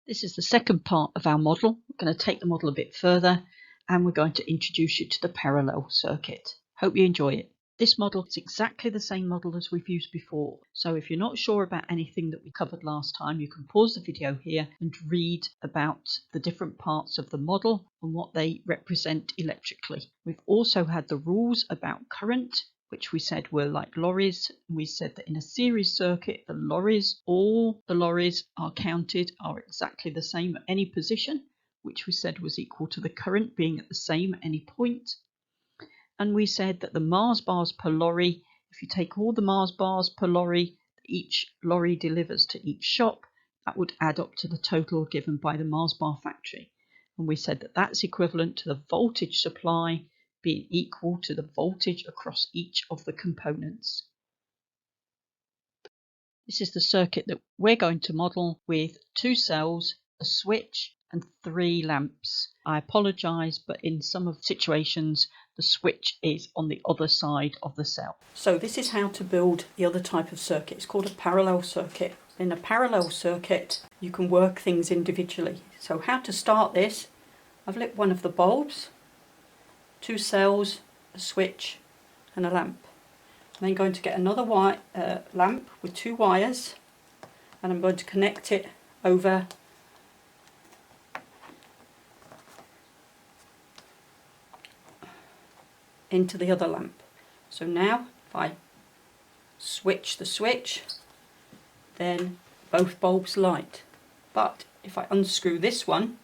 This is the second part of our model. We're going to take the model a bit further and we're going to introduce you to the parallel circuit. Hope you enjoy it. This model is exactly the same model as we've used before. So if you're not sure about anything that we covered last time, you can pause the video here and read about the different parts of the model and what they represent electrically. We've also had the rules about current, which we said were like lorries. We said that in a series circuit, all the lorries are counted are exactly the same at any position, which we said was equal to the current being at the same at any point. And we said that the Mars bars per lorry, if you take all the Mars bars per lorry that each lorry delivers to each shop, that would add up to the total given by the Mars bar factory. And we said that that's equivalent to the voltage supply being equal to the voltage across each of the components. This is the circuit that we're going to model with 2 cells, a switch and 3 lamps. I apologise, but in some of the situations the switch is on the other side of the cell. So this is how to build the other type of circuit. It's called a parallel circuit. In a parallel circuit you can work things individually. So how to start this, I've lit one of the bulbs, 2 cells, a switch and a lamp. I'm then going to get another lamp with 2 wires and I'm going to connect it over into the other lamp. So now if I switch the switch, then both bulbs light. But if I unscrew this one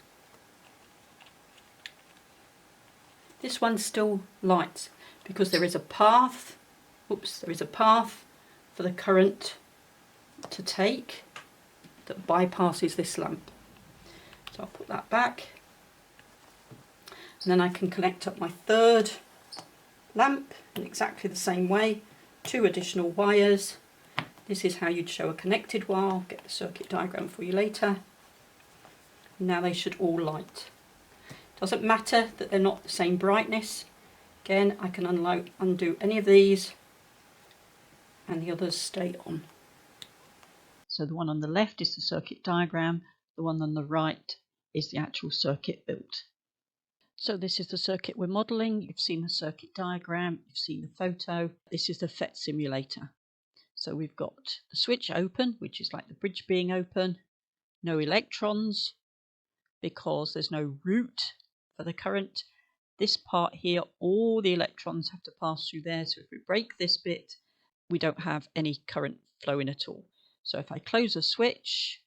still lights because there is a path for the current to take that bypasses this lamp. So I'll put that back and then I can connect up my third lamp in exactly the same way, 2 additional wires. This is how you'd show a connected wire. I'll get the circuit diagram for you later. Now they should all light. Doesn't matter that they're not the same brightness. Again, I can undo any of these and the others stay on. So the one on the left is the circuit diagram, the one on the right is the actual circuit built. So this is the circuit we're modelling. You've seen the circuit diagram, you've seen the photo. This is the FET simulator. So we've got the switch open, which is like the bridge being open, no electrons because there's no route for the current. This part here, all the electrons have to pass through there. So if we break this bit, we don't have any current flowing at all. So if I close the switch,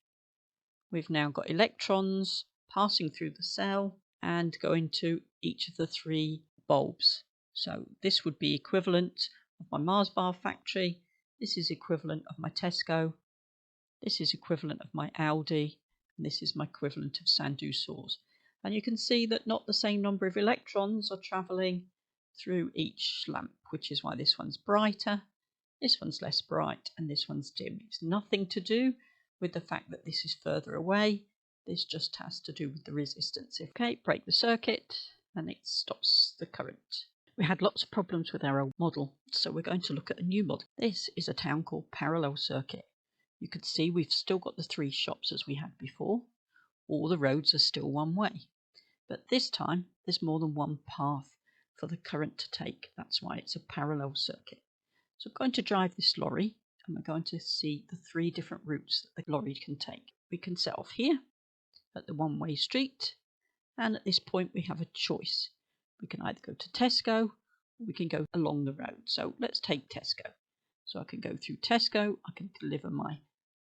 we've now got electrons passing through the cell and going to each of the 3 bulbs. So this would be equivalent of my Mars bar factory. This is equivalent of my Tesco. This is equivalent of my Aldi. And this is my equivalent of Sandu saws. And you can see that not the same number of electrons are travelling through each lamp, which is why this one's brighter, this one's less bright, and this one's dim. It's nothing to do with the fact that this is further away. This just has to do with the resistance. Okay, break the circuit and it stops the current. We had lots of problems with our old model, so we're going to look at a new model. This is a town called parallel circuit. You can see we've still got the 3 shops as we had before. All the roads are still one way. But this time there's more than one path for the current to take. That's why it's a parallel circuit. So I'm going to drive this lorry and we're going to see the 3 different routes that the lorry can take. We can set off here at the one-way street, and at this point we have a choice. We can either go to Tesco or we can go along the road. So let's take Tesco. So I can go through Tesco, I can deliver my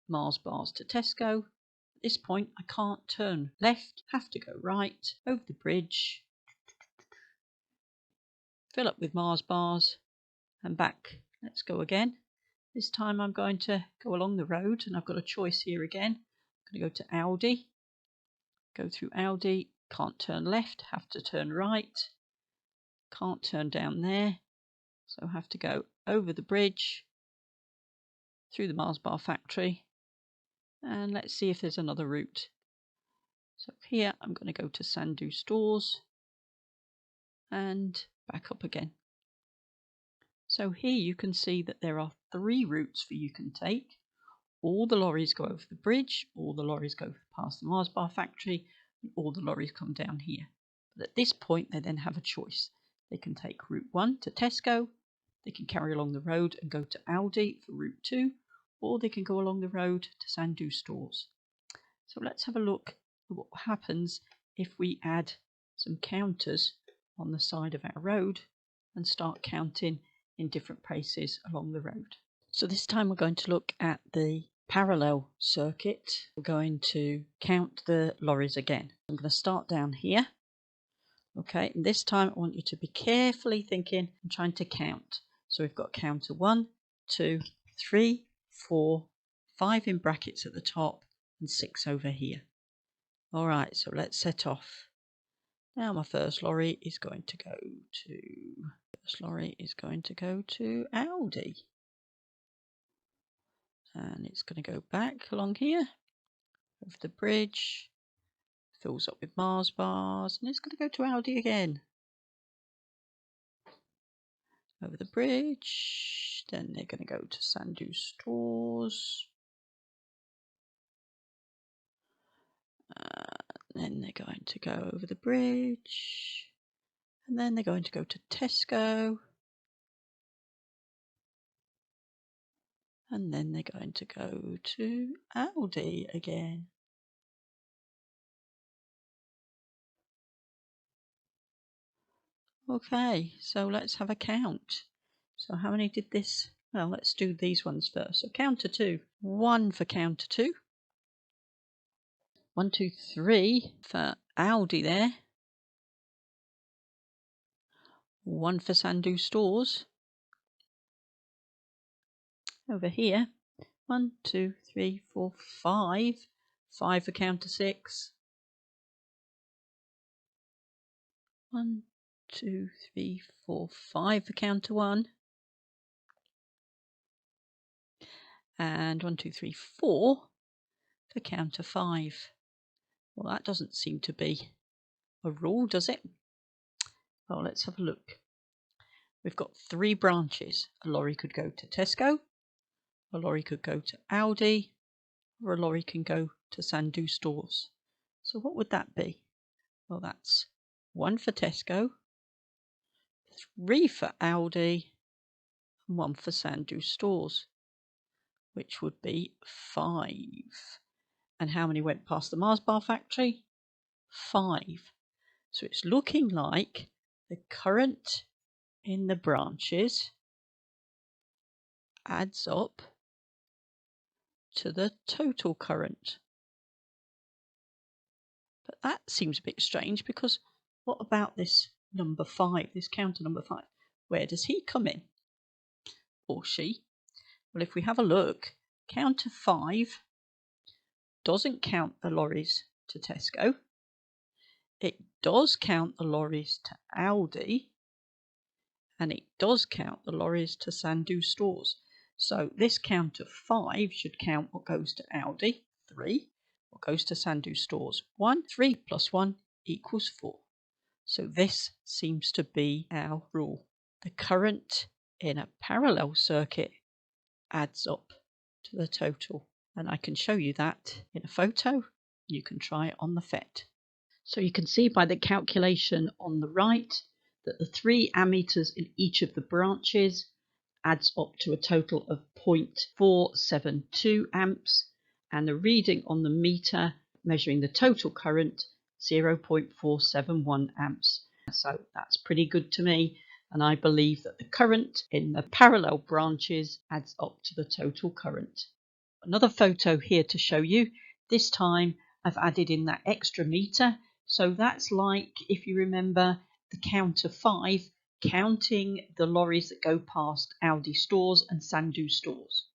Mars bars to Tesco. At this point I can't turn left, have to go right, over the bridge, fill up with Mars bars and back. Let's go again. This time I'm going to go along the road and I've got a choice here again. I'm going to go to Aldi, go through Aldi, can't turn left, have to turn right, can't turn down there, so I have to go over the bridge, through the Mars bar factory, and let's see if there's another route. So here I'm going to go to Sandu stores and back up again. So here you can see that there are 3 routes for you can take. all the lorries go over the bridge, all the lorries go past the Mars bar factory, and all the lorries come down here. But at this point, they then have a choice. They can take Route 1 to Tesco, they can carry along the road and go to Aldi for Route 2, or they can go along the road to Sandu stores. So let's have a look at what happens if we add some counters on the side of our road and start counting in different places along the road. So this time we're going to look at the parallel circuit. We're going to count the lorries again. I'm going to start down here. Okay, and this time I want you to be carefully thinking and trying to count. So we've got counter 1, 2, 3, 4, 5 in brackets at the top and 6 over here. All right, so let's set off. Now my first lorry is going to go to Aldi. And it's going to go back along here over the bridge, fills up with Mars bars, and it's going to go to Aldi again. Over the bridge, then they're going to go to Sandu stores. Then they're going to go over the bridge, and then they're going to go to Tesco. And then they're going to go to Aldi again. Okay, so let's have a count. So how many did this? Well, let's do these ones first. So counter 2. 1 for counter 2. 1, 2, 3 for Aldi there. 1 for Sandu stores. Over here. 1, 2, 3, 4, 5. 5 for counter 6. 1, 2, 3, 4, 5 for counter 1. And 1, 2, 3, 4 for counter 5. Well, that doesn't seem to be a rule, does it? Well, let's have a look. We've got 3 branches. A lorry could go to Tesco, a lorry could go to Aldi, or a lorry can go to Sandu stores. So what would that be? Well, that's 1 for Tesco, 3 for Aldi, and 1 for Sandu stores, which would be 5. And how many went past the Mars bar factory? 5. So it's looking like the current in the branches adds up to the total current. But that seems a bit strange, because what about this number 5, this counter number 5? Where does he come in? Or she? Well, if we have a look, counter 5 doesn't count the lorries to Tesco. It does count the lorries to Aldi. And it does count the lorries to Sandu stores. So this counter 5 should count what goes to Aldi, 3, what goes to Sandu stores, 1. 3 plus 1 equals 4. So this seems to be our rule. The current in a parallel circuit adds up to the total. And I can show you that in a photo. You can try it on the FET. So you can see by the calculation on the right that the 3 ammeters in each of the branches adds up to a total of 0.472 amps, and the reading on the meter measuring the total current 0.471 amps. So that's pretty good to me, and I believe that the current in the parallel branches adds up to the total current. Another photo here to show you. This time I've added in that extra meter. So that's like, if you remember, the counter 5, counting the lorries that go past Aldi stores and Sandu stores.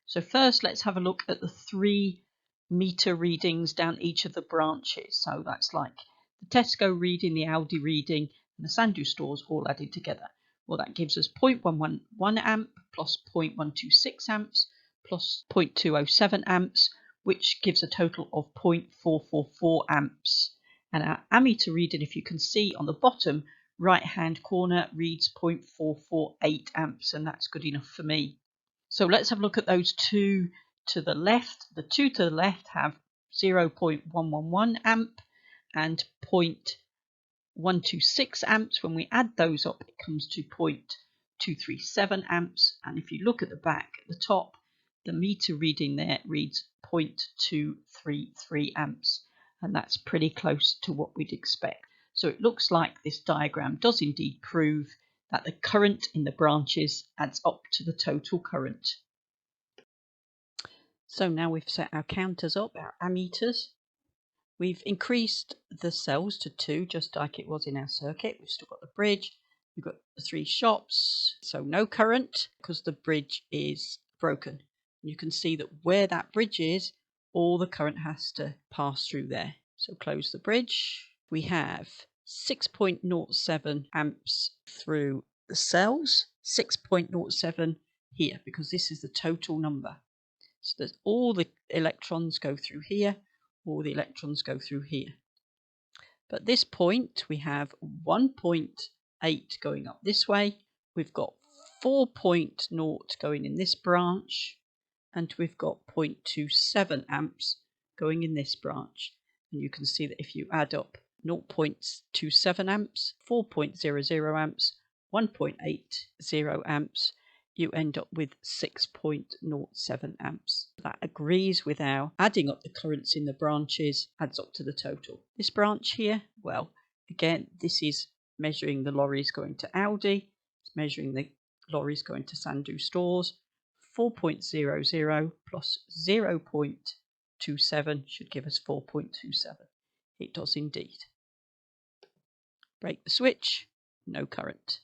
So first let's have a look at the 3 meter readings down each of the branches. So that's like the Tesco reading, the Aldi reading, and the Sandu stores all added together. Well, that gives us 0.111 amp plus 0.126 amps plus 0.207 amps, which gives a total of 0.444 amps. And our ammeter reading, if you can see on the bottom right hand corner, reads 0.448 amps, and that's good enough for me. So let's have a look at those 2 to the left, the two to the left have 0.111 amp and 0.126 amps. When we add those up, it comes to 0.237 amps. And if you look at the back, at the top, the meter reading there reads 0.233 amps. And that's pretty close to what we'd expect. So it looks like this diagram does indeed prove that the current in the branches adds up to the total current. So now we've set our counters up, our ammeters. We've increased the cells to 2, just like it was in our circuit. We've still got the bridge, we've got the 3 shops, so no current because the bridge is broken. You can see that where that bridge is, all the current has to pass through there. So close the bridge. We have 6.07 amps through the cells, 6.07 here, because this is the total number. So that all the electrons go through here, all the electrons go through here. But at this point, we have 1.8 going up this way. We've got 4.0 going in this branch, and we've got 0.27 amps going in this branch. And you can see that if you add up 0.27 amps, 4.00 amps, 1.80 amps, you end up with 6.07 amps. That agrees with our adding up the currents in the branches, adds up to the total. This branch here, well, again, this is measuring the lorries going to Aldi, it's measuring the lorries going to Sandu stores. 4.00 plus 0.27 should give us 4.27. It does indeed. Break the switch, no current.